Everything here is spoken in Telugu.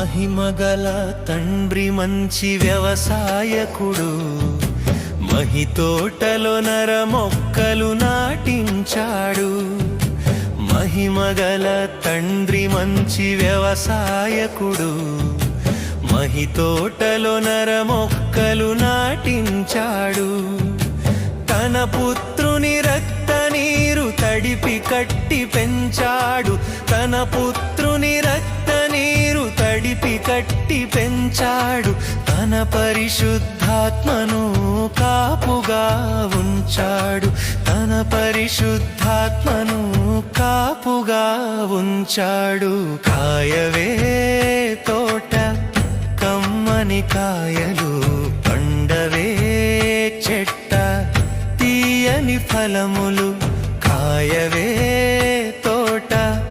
మహిమగల తండ్రి మంచి వ్యవసాయకుడు, మహి తోటలో నర మొక్కలు నాటించాడు. మహిమగల తండ్రి మంచి వ్యవసాయకుడు, మహి తోటలో నర మొక్కలు నాటించాడు. తన పుత్రుని రక్త నీరు తడిపి కట్టి పెంచాడు. తన పుత్రుని రక్త నీరు తడిపి కట్టి పెంచాడు. తన పరిశుద్ధాత్మను కాపుగా ఉంచాడు. తన పరిశుద్ధాత్మను కాపుగా ఉంచాడు. కాయవే తోట కమ్మని కాయలు, పండవే చెట్ట తీయని ఫలములు.